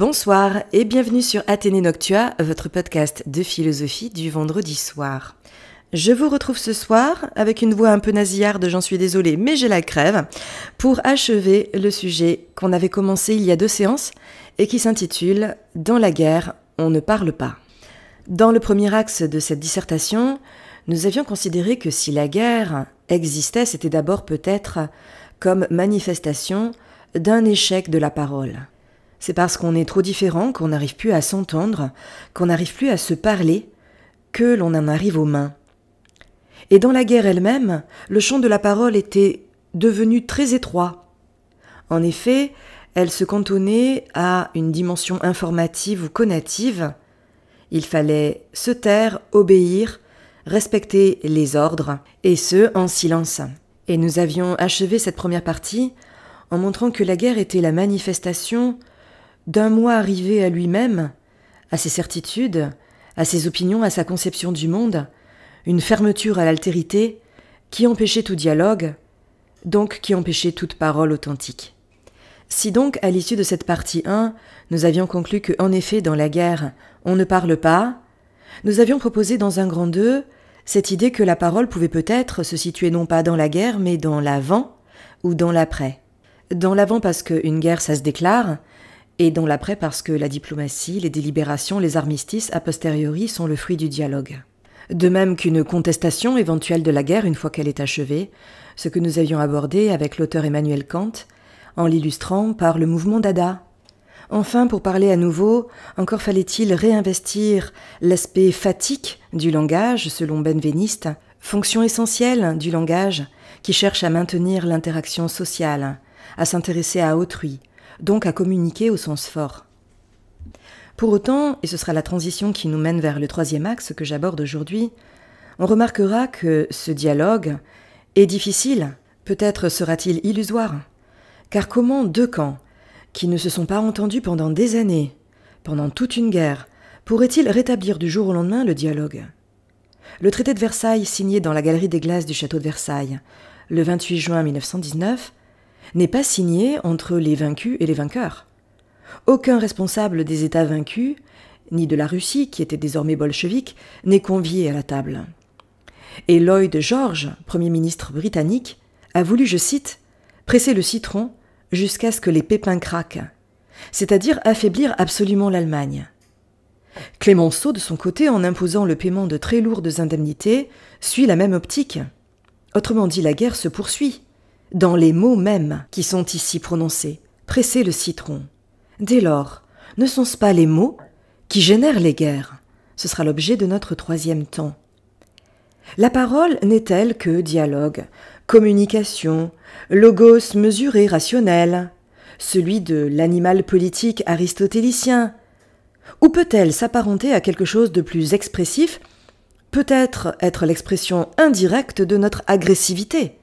Bonsoir et bienvenue sur Athénée Noctua, votre podcast de philosophie du vendredi soir. Je vous retrouve ce soir avec une voix un peu nasillarde, j'en suis désolée, mais j'ai la crève, pour achever le sujet qu'on avait commencé il y a 2 séances et qui s'intitule « Dans la guerre, on ne parle pas ». Dans le premier axe de cette dissertation, nous avions considéré que si la guerre existait, c'était d'abord peut-être comme manifestation d'un échec de la parole. C'est parce qu'on est trop différents, qu'on n'arrive plus à s'entendre, qu'on n'arrive plus à se parler, que l'on en arrive aux mains. Et dans la guerre elle-même, le champ de la parole était devenu très étroit. En effet, elle se cantonnait à une dimension informative ou conative. Il fallait se taire, obéir, respecter les ordres, et ce, en silence. Et nous avions achevé cette première partie en montrant que la guerre était la manifestation d'un moi arrivé à lui-même, à ses certitudes, à ses opinions, à sa conception du monde, une fermeture à l'altérité qui empêchait tout dialogue, donc qui empêchait toute parole authentique. Si donc, à l'issue de cette partie 1, nous avions conclu que, en effet, dans la guerre, on ne parle pas, nous avions proposé dans un grand 2 cette idée que la parole pouvait peut-être se situer non pas dans la guerre, mais dans l'avant ou dans l'après. Dans l'avant parce qu'une guerre, ça se déclare, et dans l'après parce que la diplomatie, les délibérations, les armistices a posteriori sont le fruit du dialogue. De même qu'une contestation éventuelle de la guerre une fois qu'elle est achevée, ce que nous avions abordé avec l'auteur Emmanuel Kant, en l'illustrant par le mouvement Dada. Enfin, pour parler à nouveau, encore fallait-il réinvestir l'aspect phatique du langage, selon Benveniste, fonction essentielle du langage qui cherche à maintenir l'interaction sociale, à s'intéresser à autrui, donc à communiquer au sens fort. Pour autant, et ce sera la transition qui nous mène vers le 3e axe que j'aborde aujourd'hui, on remarquera que ce dialogue est difficile, peut-être sera-t-il illusoire, car comment 2 camps, qui ne se sont pas entendus pendant des années, pendant toute une guerre, pourraient-ils rétablir du jour au lendemain le dialogue ? Le traité de Versailles, signé dans la galerie des glaces du château de Versailles, le 28 juin 1919, n'est pas signé entre les vaincus et les vainqueurs. Aucun responsable des États vaincus, ni de la Russie, qui était désormais bolchevique, n'est convié à la table. Et Lloyd George, Premier ministre britannique, a voulu, je cite, « presser le citron jusqu'à ce que les pépins craquent », c'est-à-dire affaiblir absolument l'Allemagne. Clémenceau, de son côté, en imposant le paiement de très lourdes indemnités, suit la même optique. Autrement dit, la guerre se poursuit, dans les mots mêmes qui sont ici prononcés, presser le citron. Dès lors, ne sont-ce pas les mots qui génèrent les guerres ? Ce sera l'objet de notre 3e temps. La parole n'est-elle que dialogue, communication, logos mesuré, rationnel, celui de l'animal politique aristotélicien ? Ou peut-elle s'apparenter à quelque chose de plus expressif, peut-être être l'expression indirecte de notre agressivité,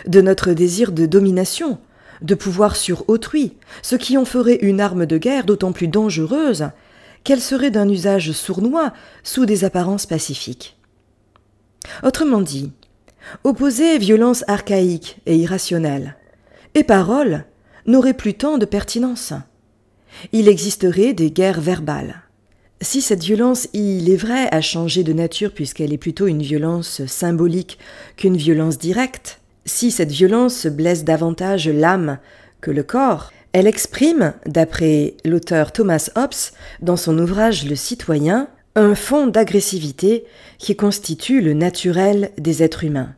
de notre désir de domination, de pouvoir sur autrui, ce qui en ferait une arme de guerre d'autant plus dangereuse qu'elle serait d'un usage sournois sous des apparences pacifiques. Autrement dit, opposer violence archaïque et irrationnelle et parole n'aurait plus tant de pertinence. Il existerait des guerres verbales. Si cette violence, il est vrai, a changé de nature puisqu'elle est plutôt une violence symbolique qu'une violence directe, si cette violence blesse davantage l'âme que le corps, elle exprime, d'après l'auteur Thomas Hobbes, dans son ouvrage Le Citoyen, un fond d'agressivité qui constitue le naturel des êtres humains.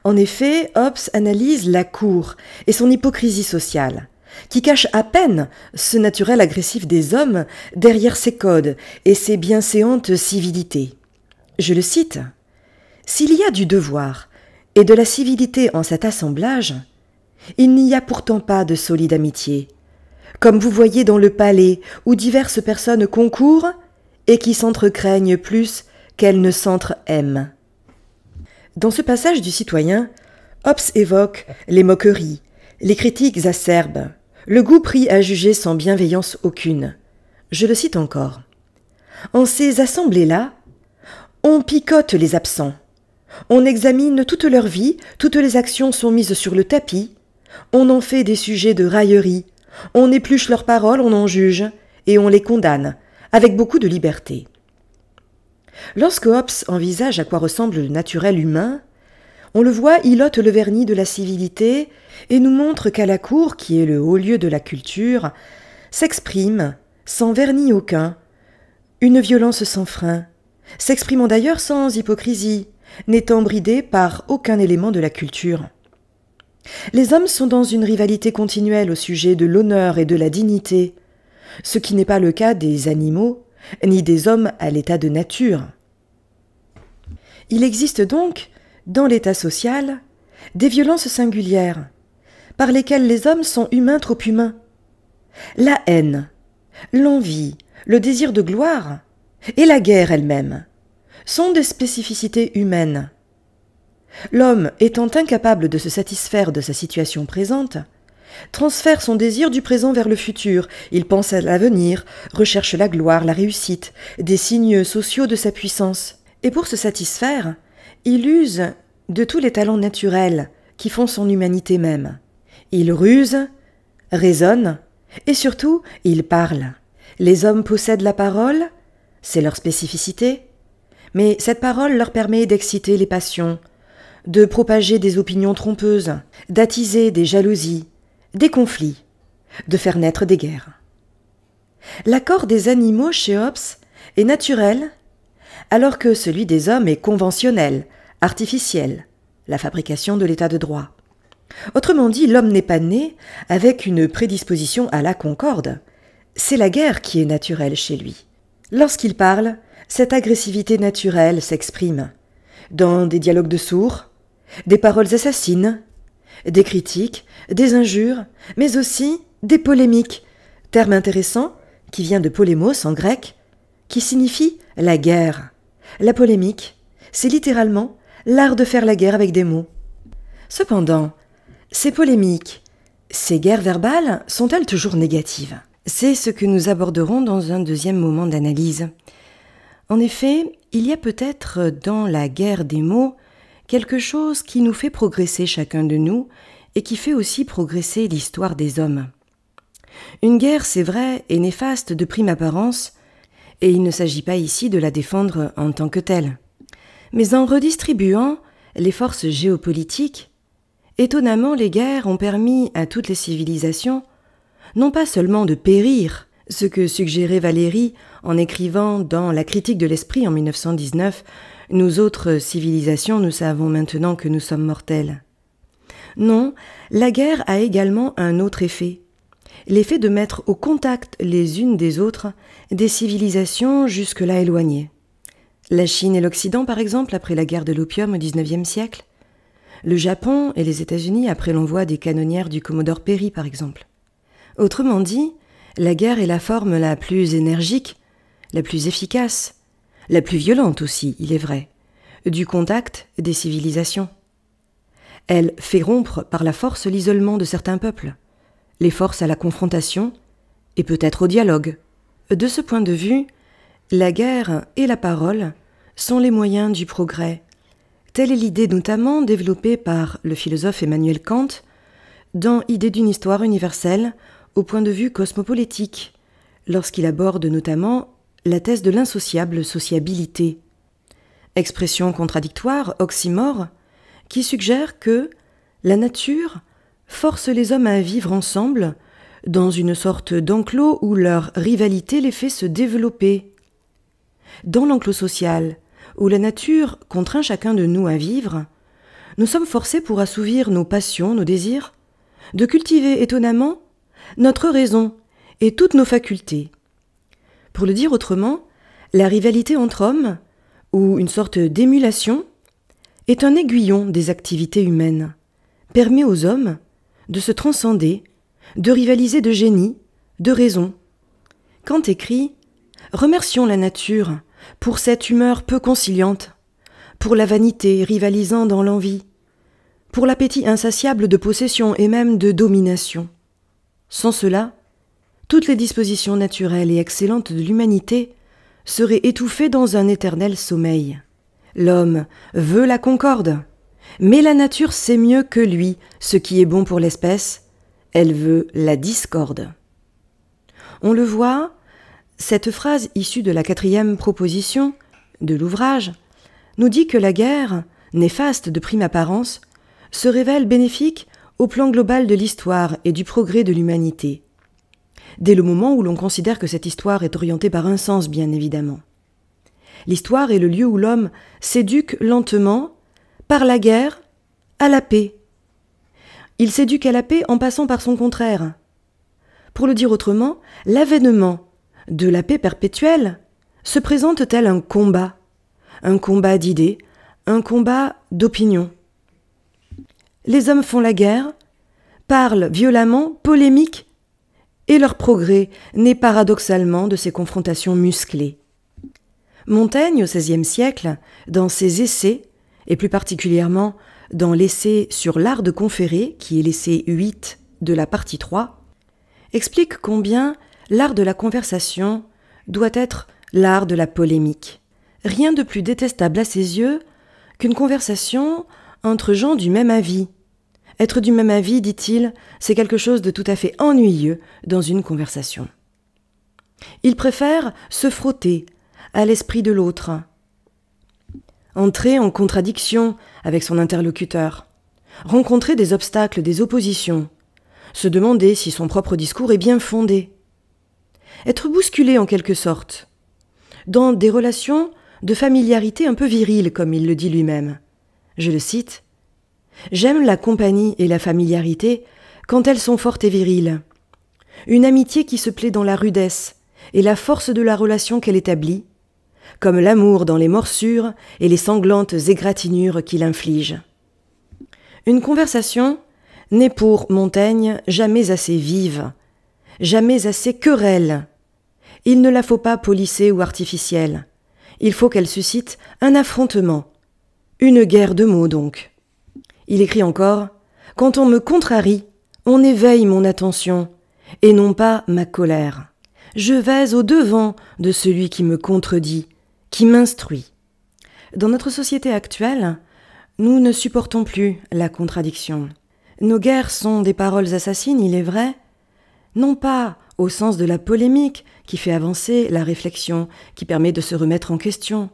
En effet, Hobbes analyse la cour et son hypocrisie sociale, qui cache à peine ce naturel agressif des hommes derrière ses codes et ses bienséantes civilités. Je le cite, « S'il y a du devoir et de la civilité en cet assemblage, il n'y a pourtant pas de solide amitié, comme vous voyez dans le palais où diverses personnes concourent et qui s'entrecraignent plus qu'elles ne s'entre-aiment. » Dans ce passage du Citoyen, Hobbes évoque les moqueries, les critiques acerbes, le goût pris à juger sans bienveillance aucune. Je le cite encore. « En ces assemblées-là, on picote les absents. On examine toute leur vie, toutes les actions sont mises sur le tapis, on en fait des sujets de raillerie, On épluche leurs paroles, on en juge, et on les condamne, avec beaucoup de liberté. Lorsque Hobbes envisage à quoi ressemble le naturel humain, on le voit, il ôte le vernis de la civilité et nous montre qu'à la cour, qui est le haut lieu de la culture, s'exprime, sans vernis aucun, une violence sans frein, s'exprimant d'ailleurs sans hypocrisie, n'étant bridé par aucun élément de la culture. Les hommes sont dans une rivalité continuelle au sujet de l'honneur et de la dignité, ce qui n'est pas le cas des animaux, ni des hommes à l'état de nature. Il existe donc, dans l'état social, des violences singulières, par lesquelles les hommes sont humains trop humains. La haine, l'envie, le désir de gloire, et la guerre elle-même, sont des spécificités humaines. L'homme, étant incapable de se satisfaire de sa situation présente, transfère son désir du présent vers le futur, il pense à l'avenir, recherche la gloire, la réussite, des signes sociaux de sa puissance. Et pour se satisfaire, il use de tous les talents naturels qui font son humanité même. Il ruse, raisonne, et surtout, il parle. Les hommes possèdent la parole, c'est leur spécificité, mais cette parole leur permet d'exciter les passions, de propager des opinions trompeuses, d'attiser des jalousies, des conflits, de faire naître des guerres. L'accord des animaux chez Hobbes est naturel, alors que celui des hommes est conventionnel, artificiel, la fabrication de l'état de droit. Autrement dit, l'homme n'est pas né avec une prédisposition à la concorde. C'est la guerre qui est naturelle chez lui. Lorsqu'il parle, cette agressivité naturelle s'exprime dans des dialogues de sourds, des paroles assassines, des critiques, des injures, mais aussi des polémiques, terme intéressant qui vient de polémos en grec, qui signifie la guerre. La polémique, c'est littéralement l'art de faire la guerre avec des mots. Cependant, ces polémiques, ces guerres verbales, sont-elles toujours négatives ? C'est ce que nous aborderons dans un deuxième moment d'analyse. En effet, il y a peut-être dans la guerre des mots quelque chose qui nous fait progresser chacun de nous et qui fait aussi progresser l'histoire des hommes. Une guerre, c'est vrai, est néfaste de prime apparence, et il ne s'agit pas ici de la défendre en tant que telle. Mais en redistribuant les forces géopolitiques, étonnamment les guerres ont permis à toutes les civilisations non pas seulement de périr, ce que suggérait Valéry en écrivant dans La critique de l'esprit en 1919, « Nous autres civilisations, nous savons maintenant que nous sommes mortels ». Non, la guerre a également un autre effet, l'effet de mettre au contact les unes des autres des civilisations jusque-là éloignées. La Chine et l'Occident, par exemple, après la guerre de l'opium au XIXe siècle. Le Japon et les États-Unis après l'envoi des canonnières du Commodore Perry, par exemple. Autrement dit, la guerre est la forme la plus énergique, la plus efficace, la plus violente aussi, il est vrai, du contact des civilisations. Elle fait rompre par la force l'isolement de certains peuples, les force à la confrontation et peut-être au dialogue. De ce point de vue, la guerre et la parole sont les moyens du progrès. Telle est l'idée notamment développée par le philosophe Emmanuel Kant dans Idée d'une histoire universelle au point de vue cosmopolitique, lorsqu'il aborde notamment la thèse de l'insociable sociabilité. Expression contradictoire, oxymore, qui suggère que la nature force les hommes à vivre ensemble dans une sorte d'enclos où leur rivalité les fait se développer. Dans l'enclos social, où la nature contraint chacun de nous à vivre, nous sommes forcés pour assouvir nos passions, nos désirs, de cultiver étonnamment notre raison et toutes nos facultés. Pour le dire autrement, la rivalité entre hommes, ou une sorte d'émulation, est un aiguillon des activités humaines, permet aux hommes de se transcender, de rivaliser de génie, de raison. Kant écrit « Remercions la nature pour cette humeur peu conciliante, pour la vanité rivalisant dans l'envie, pour l'appétit insatiable de possession et même de domination. Sans cela, toutes les dispositions naturelles et excellentes de l'humanité seraient étouffées dans un éternel sommeil. L'homme veut la concorde, mais la nature sait mieux que lui ce qui est bon pour l'espèce elle veut la discorde. On le voit, cette phrase issue de la 4e proposition de l'ouvrage nous dit que la guerre, néfaste de prime apparence, se révèle bénéfique au plan global de l'histoire et du progrès de l'humanité, dès le moment où l'on considère que cette histoire est orientée par un sens, bien évidemment. L'histoire est le lieu où l'homme s'éduque lentement, par la guerre, à la paix. Il s'éduque à la paix en passant par son contraire. Pour le dire autrement, l'avènement de la paix perpétuelle se présente tel un combat d'idées, un combat d'opinions. Les hommes font la guerre, parlent violemment, polémiquent, et leur progrès naît paradoxalement de ces confrontations musclées. Montaigne, au XVIe siècle, dans ses essais, et plus particulièrement dans l'essai sur l'art de conférer, qui est l'essai 8 de la partie 3, explique combien l'art de la conversation doit être l'art de la polémique. Rien de plus détestable à ses yeux qu'une conversation entre gens du même avis. Être du même avis, dit-il, c'est quelque chose de tout à fait ennuyeux dans une conversation. Il préfère se frotter à l'esprit de l'autre, entrer en contradiction avec son interlocuteur, rencontrer des obstacles, des oppositions, se demander si son propre discours est bien fondé, être bousculé en quelque sorte, dans des relations de familiarité un peu virile, comme il le dit lui-même. Je le cite, « J'aime la compagnie et la familiarité quand elles sont fortes et viriles. Une amitié qui se plaît dans la rudesse et la force de la relation qu'elle établit, comme l'amour dans les morsures et les sanglantes égratignures qu'il inflige. » Une conversation n'est pour Montaigne jamais assez vive, jamais assez querelle. Il ne la faut pas polissée ou artificielle. Il faut qu'elle suscite un affrontement, une guerre de mots donc. Il écrit encore « Quand on me contrarie, on éveille mon attention, et non pas ma colère. Je vais au-devant de celui qui me contredit, qui m'instruit. » Dans notre société actuelle, nous ne supportons plus la contradiction. Nos guerres sont des paroles assassines, il est vrai, non pas au sens de la polémique qui fait avancer la réflexion, qui permet de se remettre en question,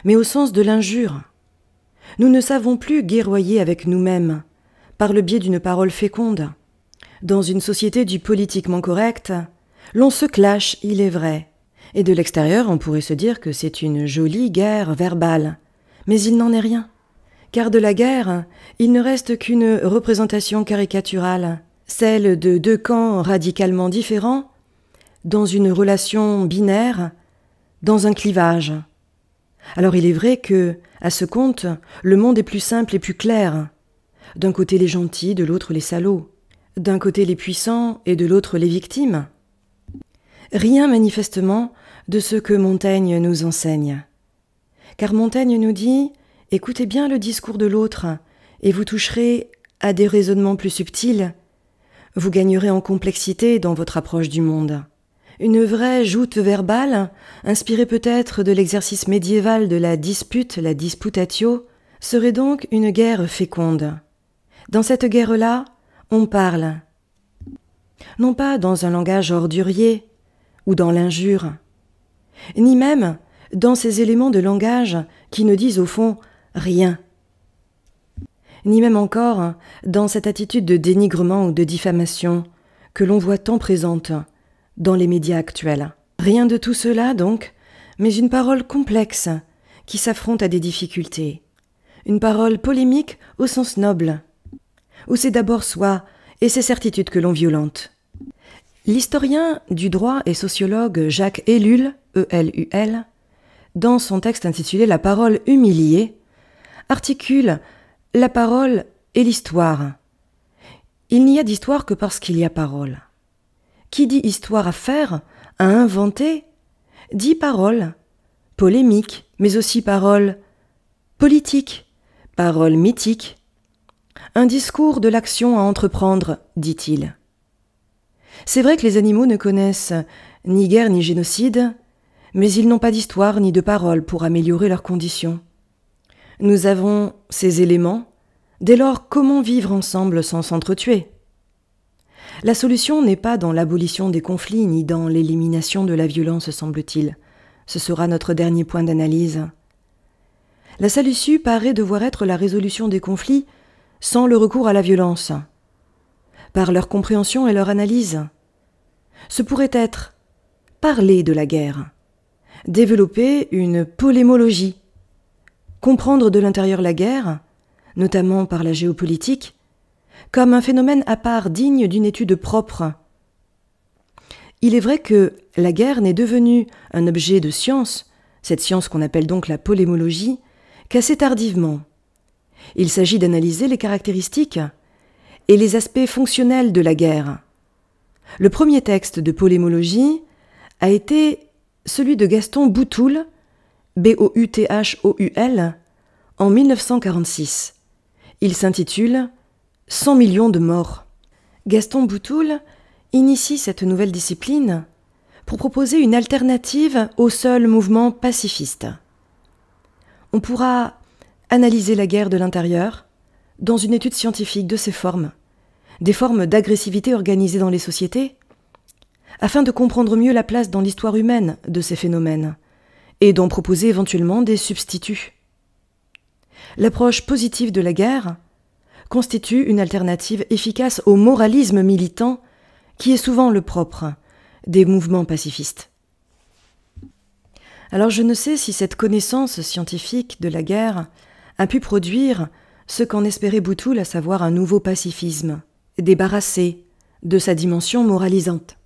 mais au sens de l'injure. Nous ne savons plus guerroyer avec nous-mêmes, par le biais d'une parole féconde. Dans une société du politiquement correct, l'on se clash, il est vrai. Et de l'extérieur, on pourrait se dire que c'est une jolie guerre verbale. Mais il n'en est rien. Car de la guerre, il ne reste qu'une représentation caricaturale, celle de deux camps radicalement différents, dans une relation binaire, dans un clivage. Alors il est vrai que, à ce compte, le monde est plus simple et plus clair. D'un côté les gentils, de l'autre les salauds. D'un côté les puissants et de l'autre les victimes. Rien manifestement de ce que Montaigne nous enseigne. Car Montaigne nous dit « Écoutez bien le discours de l'autre, et vous toucherez à des raisonnements plus subtils. Vous gagnerez en complexité dans votre approche du monde. » Une vraie joute verbale, inspirée peut-être de l'exercice médiéval de la dispute, la disputatio, serait donc une guerre féconde. Dans cette guerre-là, on parle. Non pas dans un langage ordurier ou dans l'injure, ni même dans ces éléments de langage qui ne disent au fond rien, ni même encore dans cette attitude de dénigrement ou de diffamation que l'on voit tant présente dans les médias actuels. Rien de tout cela donc, mais une parole complexe qui s'affronte à des difficultés. Une parole polémique au sens noble, où c'est d'abord soi et ses certitudes que l'on violente. L'historien du droit et sociologue Jacques Ellul, E-L-U-L, dans son texte intitulé « La parole humiliée », articule la parole et l'histoire. Il n'y a d'histoire que parce qu'il y a parole. Qui dit histoire à faire, à inventer, dit parole, polémique, mais aussi parole politique, parole mythique. Un discours de l'action à entreprendre, dit-il. C'est vrai que les animaux ne connaissent ni guerre ni génocide, mais ils n'ont pas d'histoire ni de parole pour améliorer leurs conditions. Nous avons ces éléments, dès lors comment vivre ensemble sans s'entretuer ? La solution n'est pas dans l'abolition des conflits ni dans l'élimination de la violence, semble-t-il. Ce sera notre dernier point d'analyse. La seule issue paraît devoir être la résolution des conflits sans le recours à la violence, par leur compréhension et leur analyse. Ce pourrait être parler de la guerre, développer une polémologie, comprendre de l'intérieur la guerre, notamment par la géopolitique, comme un phénomène à part digne d'une étude propre. Il est vrai que la guerre n'est devenue un objet de science, cette science qu'on appelle donc la polémologie, qu'assez tardivement. Il s'agit d'analyser les caractéristiques et les aspects fonctionnels de la guerre. Le premier texte de polémologie a été celui de Gaston Boutoul, B-O-U-T-H-O-U-L, en 1946. Il s'intitule « 100 millions de morts ». Gaston Boutoul initie cette nouvelle discipline pour proposer une alternative au seul mouvement pacifiste. On pourra analyser la guerre de l'intérieur dans une étude scientifique de ses formes, des formes d'agressivité organisées dans les sociétés, afin de comprendre mieux la place dans l'histoire humaine de ces phénomènes et d'en proposer éventuellement des substituts. L'approche positive de la guerre constitue une alternative efficace au moralisme militant qui est souvent le propre des mouvements pacifistes. Alors je ne sais si cette connaissance scientifique de la guerre a pu produire ce qu'en espérait Boutoul, à savoir un nouveau pacifisme, débarrassé de sa dimension moralisante.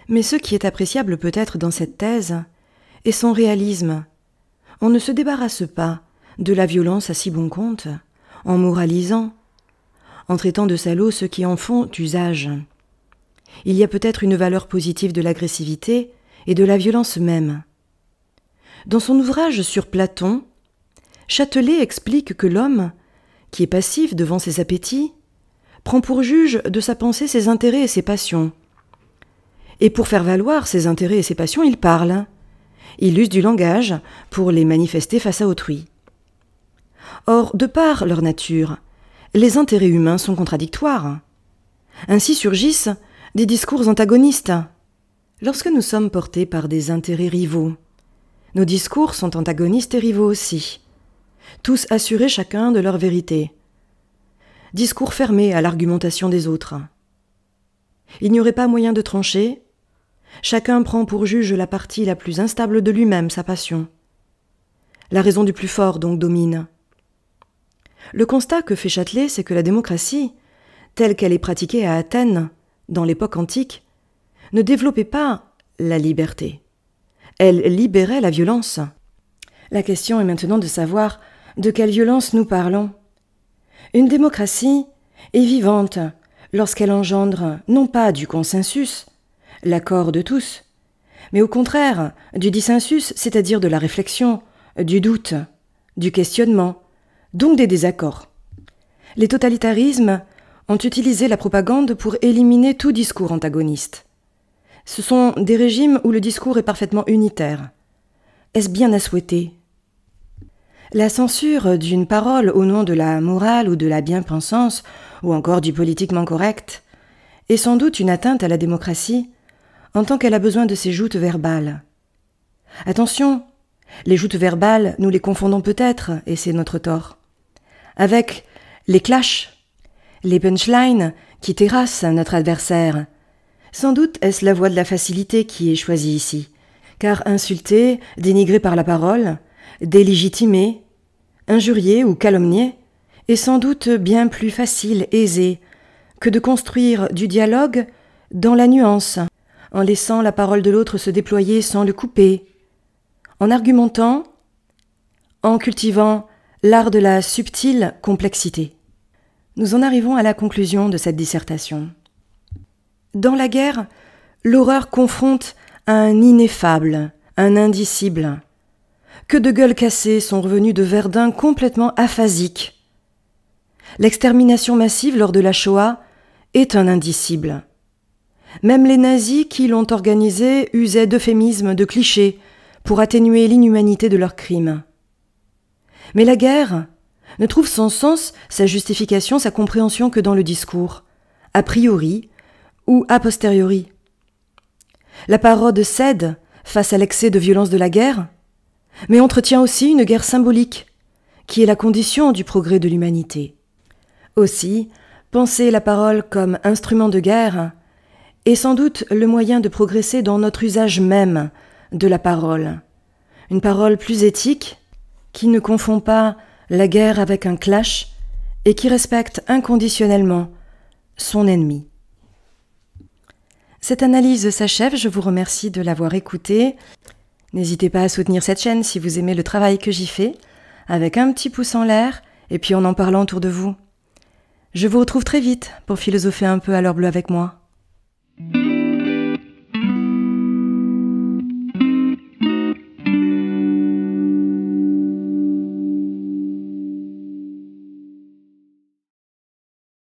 Mais ce qui est appréciable peut-être dans cette thèse est son réalisme. On ne se débarrasse pas de la violence à si bon compte, en moralisant, en traitant de salauds ceux qui en font usage. Il y a peut-être une valeur positive de l'agressivité et de la violence même. Dans son ouvrage sur Platon, Châtelet explique que l'homme, qui est passif devant ses appétits, prend pour juge de sa pensée ses intérêts et ses passions. Et pour faire valoir ses intérêts et ses passions, il parle. Il use du langage pour les manifester face à autrui. Or, de par leur nature, les intérêts humains sont contradictoires. Ainsi surgissent des discours antagonistes. Lorsque nous sommes portés par des intérêts rivaux, nos discours sont antagonistes et rivaux aussi, tous assurés chacun de leur vérité. Discours fermés à l'argumentation des autres. Il n'y aurait pas moyen de trancher. Chacun prend pour juge la partie la plus instable de lui-même, sa passion. La raison du plus fort donc domine. Le constat que fait Châtelet, c'est que la démocratie, telle qu'elle est pratiquée à Athènes, dans l'époque antique, ne développait pas la liberté. Elle libérait la violence. La question est maintenant de savoir de quelle violence nous parlons. Une démocratie est vivante lorsqu'elle engendre non pas du consensus, l'accord de tous, mais au contraire du dissensus, c'est-à-dire de la réflexion, du doute, du questionnement, donc des désaccords. Les totalitarismes ont utilisé la propagande pour éliminer tout discours antagoniste. Ce sont des régimes où le discours est parfaitement unitaire. Est-ce bien à souhaiter ? La censure d'une parole au nom de la morale ou de la bien-pensance, ou encore du politiquement correct, est sans doute une atteinte à la démocratie, en tant qu'elle a besoin de ses joutes verbales. Attention, les joutes verbales, nous les confondons peut-être, et c'est notre tort, avec les clashs, les punchlines qui terrassent notre adversaire. Sans doute est-ce la voie de la facilité qui est choisie ici, car insulter, dénigrer par la parole, délégitimer, injurier ou calomnier est sans doute bien plus facile, aisé, que de construire du dialogue dans la nuance, en laissant la parole de l'autre se déployer sans le couper, en argumentant, en cultivant l'art de la subtile complexité. Nous en arrivons à la conclusion de cette dissertation. Dans la guerre, l'horreur confronte un ineffable, un indicible. Que de gueules cassées sont revenues de Verdun complètement aphasiques. L'extermination massive lors de la Shoah est un indicible. Même les nazis qui l'ont organisée usaient d'euphémismes, de clichés, pour atténuer l'inhumanité de leurs crimes. Mais la guerre ne trouve son sens, sa justification, sa compréhension que dans le discours, a priori, ou a posteriori? La parole cède face à l'excès de violence de la guerre, mais entretient aussi une guerre symbolique, qui est la condition du progrès de l'humanité. Aussi, penser la parole comme instrument de guerre est sans doute le moyen de progresser dans notre usage même de la parole. Une parole plus éthique, qui ne confond pas la guerre avec un clash et qui respecte inconditionnellement son ennemi. Cette analyse s'achève, je vous remercie de l'avoir écoutée. N'hésitez pas à soutenir cette chaîne si vous aimez le travail que j'y fais, avec un petit pouce en l'air et puis en parlant autour de vous. Je vous retrouve très vite pour philosopher un peu à l'heure bleue avec moi.